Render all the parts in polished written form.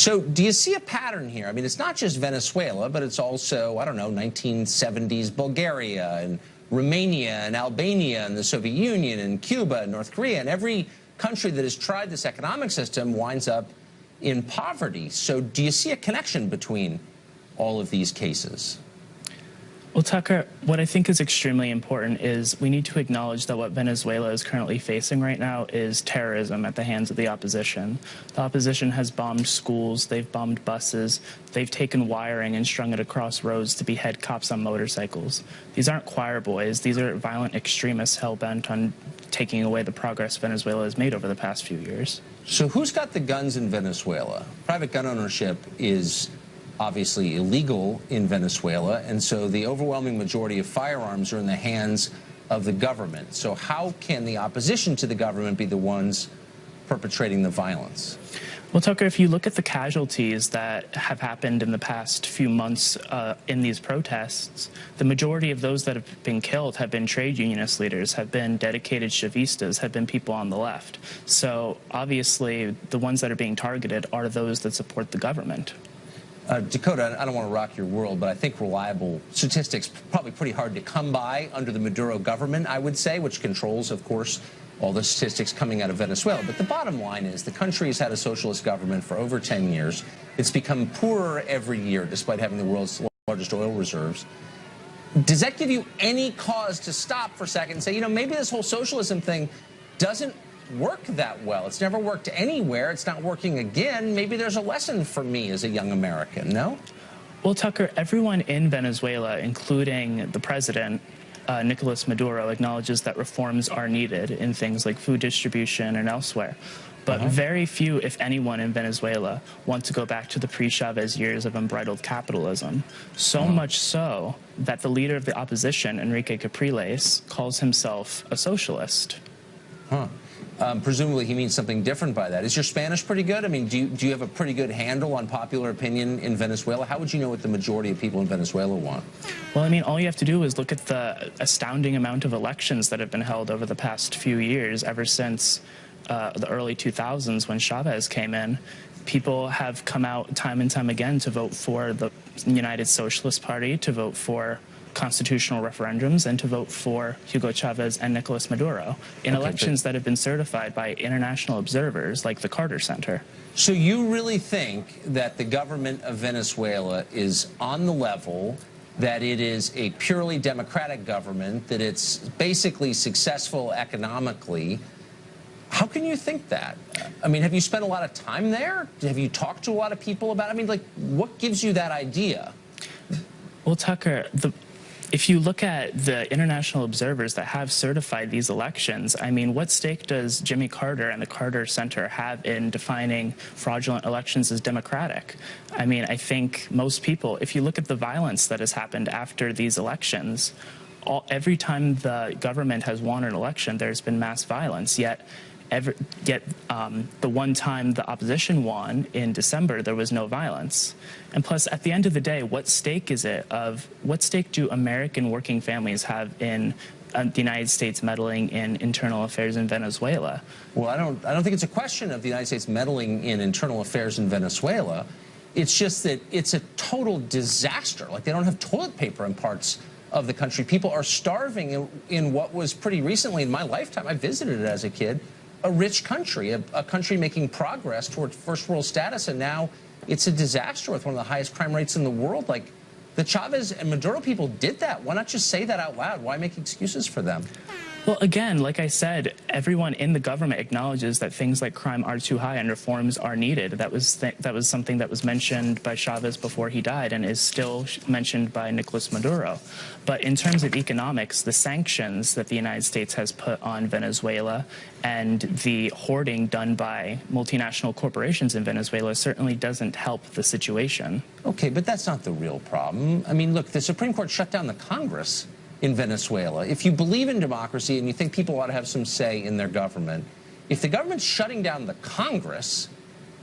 So do you see a pattern here? I mean, it's not just Venezuela, but it's also, I don't know, 1970s Bulgaria and Romania and Albania and the Soviet Union and Cuba and North Korea. And every country that has tried this economic system winds up in poverty. So do you see a connection between all of these cases? Well, Tucker, what I think is extremely important is we need to acknowledge that what Venezuela is currently facing right now is terrorism at the hands of the opposition. The opposition has bombed schools, they've bombed buses, they've taken wiring and strung it across roads to behead cops on motorcycles. These aren't choir boys, these are violent extremists hell-bent on taking away the progress Venezuela has made over the past few years. So who's got the guns in Venezuela? Private gun ownership is obviously illegal in Venezuela, and so the overwhelming majority of firearms are in the hands of the government. So how can the opposition to the government be the ones perpetrating the violence? Well, Tucker, if you look at the casualties that have happened in the past few months in these protests, the majority of those that have been killed have been trade unionist leaders, have been dedicated Chavistas, have been people on the left. So obviously the ones that are being targeted are those that support the government. Dakota, I don't want to rock your world, but I think reliable statistics probably pretty hard to come by under the Maduro government, I would say, which controls, of course, all the statistics coming out of Venezuela. But the bottom line is the country has had a socialist government for over 10 years. It's become poorer every year, despite having the world's largest oil reserves. Does that give you any cause to stop for a second and say, you know, maybe this whole socialism thing doesn't work that well? It's never worked anywhere. It's not working again. Maybe there's a lesson for me as a young American, no? Well, Tucker, everyone in Venezuela, including the president, Nicolas Maduro, acknowledges that reforms are needed in things like food distribution and elsewhere. But very few, if anyone, in Venezuela want to go back to the pre-Chavez years of unbridled capitalism. So much so that the leader of the opposition, Enrique Capriles, calls himself a socialist. Presumably he means something different by that. Is your Spanish pretty good? I mean, do you have a pretty good handle on popular opinion in Venezuela? How would you know what the majority of people in Venezuela want? Well, I mean, all you have to do is look at the astounding amount of elections that have been held over the past few years, ever since the early 2000s when Chavez came in. People have come out time and time again to vote for the United Socialist Party, to vote for constitutional referendums, and to vote for Hugo Chavez and Nicolas Maduro in elections that have been certified by international observers like the Carter Center. So you really think that the government of Venezuela is on the level, that it is a purely democratic government, that it's basically successful economically? How can you think that? I mean, have you spent a lot of time there? Have you talked to a lot of people about it? I mean, like, what gives you that idea? Well, Tucker, if you look at the international observers that have certified these elections, I mean, what stake does Jimmy Carter and the Carter Center have in defining fraudulent elections as democratic? I mean, I think most people, if you look at the violence that has happened after these elections, every time the government has won an election, there's been mass violence, yet the one time the opposition won in December, there was no violence. And plus, at the end of the day, what stake do American working families have in the United States meddling in internal affairs in Venezuela? Well, I don't think it's a question of the United States meddling in internal affairs in Venezuela. It's just that it's a total disaster. Like, they don't have toilet paper in parts of the country. People are starving in what was pretty recently in my lifetime, I visited it as a kid, a rich country, a country making progress toward first world status, and now it's a disaster with one of the highest crime rates in the world. Like, the Chavez and Maduro people did that. Why not just say that out loud? Why make excuses for them? Well, again, like I said, everyone in the government acknowledges that things like crime are too high and reforms are needed. That was something that was mentioned by Chavez before he died and is still mentioned by Nicolas Maduro. But in terms of economics, the sanctions that the United States has put on Venezuela and the hoarding done by multinational corporations in Venezuela certainly doesn't help the situation. Okay, but that's not the real problem. I mean, look, the Supreme Court shut down the Congress in Venezuela. If you believe in democracy and you think people ought to have some say in their government, if the government's shutting down the Congress,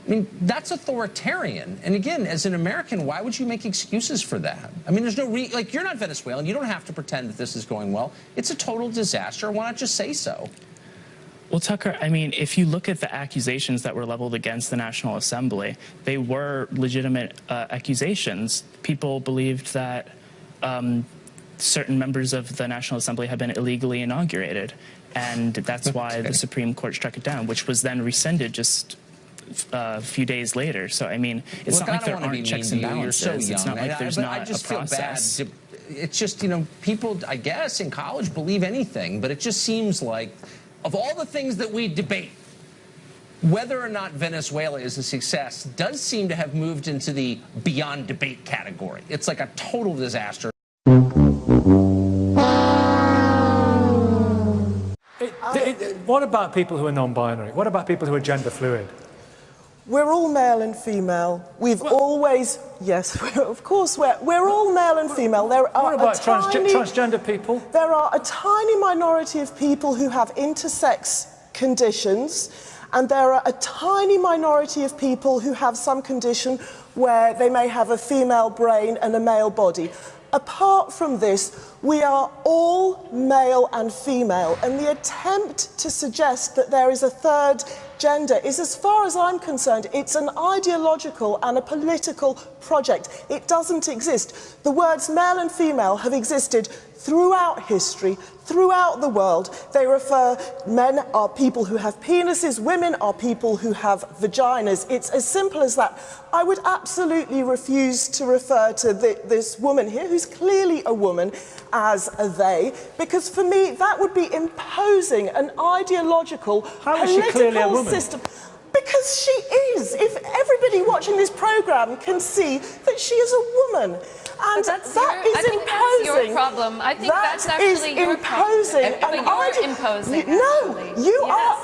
I mean, that's authoritarian. And again, as an American, why would you make excuses for that? I mean, there's no like, you're not Venezuelan. You don't have to pretend that this is going well. It's a total disaster. Why not just say so? Well, Tucker, I mean, if you look at the accusations that were leveled against the National Assembly, they were legitimate accusations. People believed that certain members of the National Assembly had been illegally inaugurated, and that's why the Supreme Court struck it down, which was then rescinded just a few days later. So, I mean, it's not like there aren't checks and balances. You're so young. It's not like there's not a process. Feel bad. It's just, you know, people, I guess, in college believe anything, but it just seems like, of all the things that we debate, whether or not Venezuela is a success does seem to have moved into the beyond debate category. It's like a total disaster. What about people who are non-binary? What about people who are gender fluid? We're all male and female. We've always, yes, of course, we're all male and female. There are what about transgender people? There are a tiny minority of people who have intersex conditions, and there are a tiny minority of people who have some condition where they may have a female brain and a male body. Apart from this, we are all male and female, and the attempt to suggest that there is a third gender is, as far as I'm concerned, it's an ideological and a political project. It doesn't exist. The words male and female have existed throughout history, throughout the world. They refer, men are people who have penises, women are people who have vaginas. It's as simple as that. I would absolutely refuse to refer to this woman here, who's clearly a woman, as a they, because for me that would be imposing an ideological political system. Because she is. If everybody watching this programme can see that she is a woman. And that is imposing. That's your problem. I think that's actually your imposing. problem. You're imposing. No, you are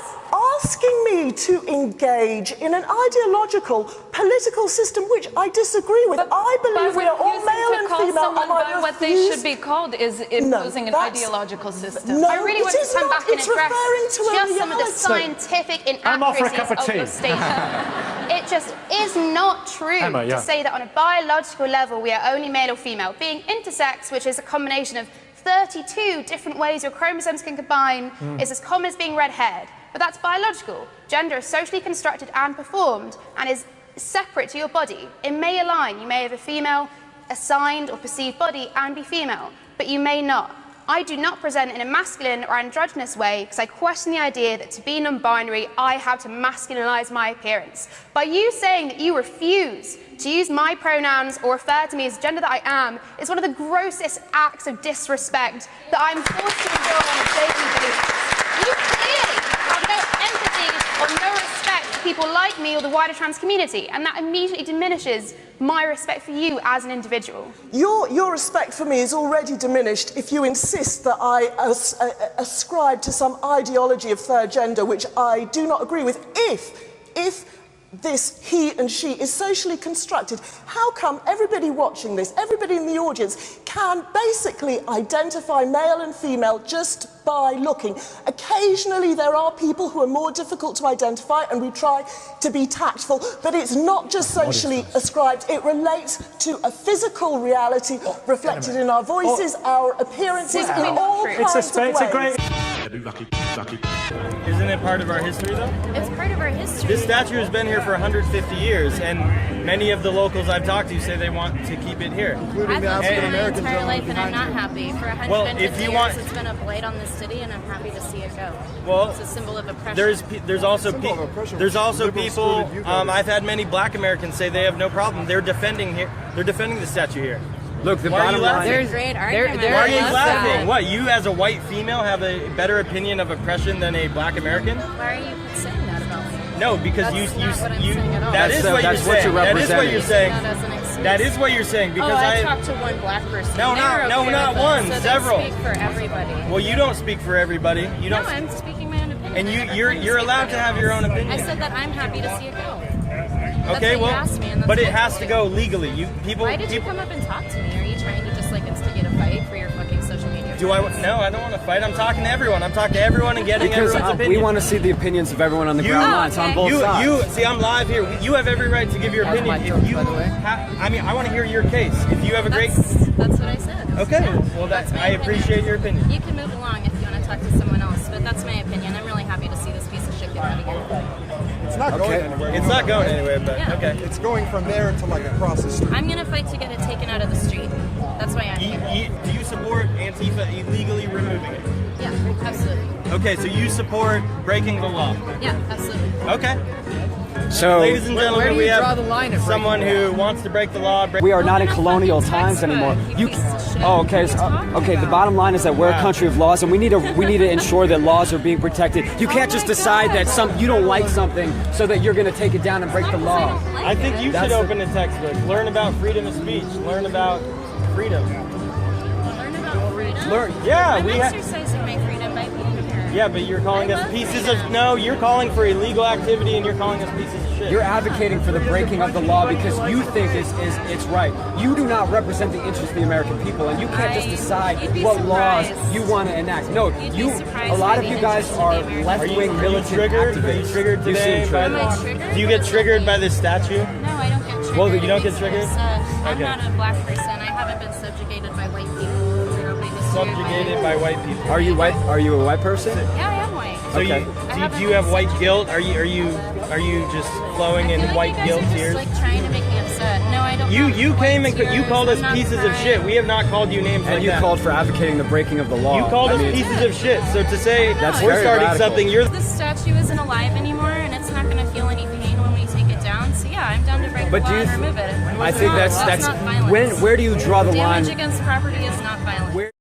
asking me to engage in an ideological political system which I disagree with. I believe we are all male and female. And I what they should be called is imposing an ideological system. No, I really want to come back and address just some of the scientific inaccuracies of your statement. It just is not true to say that on a biological level we are only male or female. Being intersex, which is a combination of 32 different ways your chromosomes can combine, is as common as being red-haired. But that's biological. Gender is socially constructed and performed and is separate to your body. It may align. You may have a female assigned or perceived body and be female, but you may not. I do not present in a masculine or androgynous way because I question the idea that to be non-binary, I have to masculinize my appearance. By you saying that you refuse to use my pronouns or refer to me as the gender that I am is one of the grossest acts of disrespect that I'm forced to endure on a daily basis. You clearly have no empathy or no respect for people like me or the wider trans community, and that immediately diminishes my respect for you as an individual. Your respect for me is already diminished if you insist that I ascribe to some ideology of third gender, which I do not agree with. If this he and she is socially constructed, how come everybody watching this, everybody in the audience, can basically identify male and female just by looking? Occasionally there are people who are more difficult to identify and we try to be tactful, but it's not just socially ascribed, it relates to a physical reality reflected in our voices, our appearances, in all kinds of ways. Isn't it part of our history, though? It's part of our history. This statue has been here for 150 years, and many of the locals I've talked to say they want to keep it here. I've lived here my entire life, and I'm not happy. For 150 years, it's been a blight on this city, and I'm happy to see it go. Well, it's a symbol of oppression. There's also people. I've had many Black Americans say they have no problem. They're defending the statue here. Look, the bottom line. There's great argument. Why are you laughing? What, you as a white female have a better opinion of oppression than a Black American? Why are you saying that about me? No, because that is what you're saying. That is what you're saying. Because I talked to one Black person. No, not one. So several. Speak for everybody. Well, you don't speak for everybody. You don't. No, I'm speaking my own opinion. And you're allowed to have your own opinion. I said that I'm happy to see it go. Okay, well, but it has to go legally. Why did you come up and talk to me? Are you trying to just like instigate a fight for your fucking social media? No, I don't want to fight. I'm talking to everyone. I'm talking to everyone and getting everyone's opinion. We want to see the opinions of everyone on the ground lines on both sides. See, I'm live here. You have every right to give your opinion. I want to hear your case. If you have a great... That's what I said. Okay, well, I appreciate your opinion. You can move along if you want to talk to someone else, but that's my opinion. I'm really happy to see this get out again. It's not going anywhere. It's not going anywhere, but Yeah. okay. It's going from there to like across the street. I'm gonna fight to get it taken out of the street. That's why I'm here. Do you support Antifa illegally removing it? Yeah, absolutely. Okay, so you support breaking the law. Yeah, absolutely. Okay. So, Ladies and gentlemen, where do we you draw have the line of someone breaking who wants to break the law. we are not in Open a colonial fucking times textbook, anymore. you piece of shit. Oh, What okay. are you talking Okay. The about? bottom line is that we're a country of laws, and we need to ensure that laws are being protected. You can't just decide that you don't like something so that you're going to take it down and break the law. I think you should open a textbook. Learn about freedom of speech. Learn about freedom. Learn about freedom. Yeah, I'm we have. exercising my freedom by being here. Yeah, but you're calling I us love pieces freedom. of. No, you're calling for illegal activity, and you're calling us pieces of shit. You're advocating for the breaking of the law because you think it's right. You do not represent the interests of the American people, and you can't just decide You'd be what laws surprised. you want to enact. No, You'd be surprised a lot by of the you guys interests of are the American left-wing people. militant triggered? activists. Are you triggered You today seem by triggered. Am I triggered? Do you get triggered by this statue? No, I don't get triggered. Well, you don't get triggered? I'm Okay. not a black person. I haven't been subjugated by white people throughout my history. Subjugated by white people. Are you white? Are you a white person? Yeah, I am white. So Okay. do you have white guilt? Are you just flowing in I feel like white you guys guilt are just, tears? like trying to make me upset. No, I don't. You have came white and you tears. called us I'm not pieces of crying. shit. We have not called you names And like you that. called for advocating the breaking of the law. You called I us mean, pieces of shit. So to say That's we're very starting radical. something, you're. This statue isn't alive anymore, and it's not going to feel any pain when we take it down. So yeah, I'm down to break But the do law you and remove it. I think that's not violence. where do you draw the line? Damage against property is not violent. Where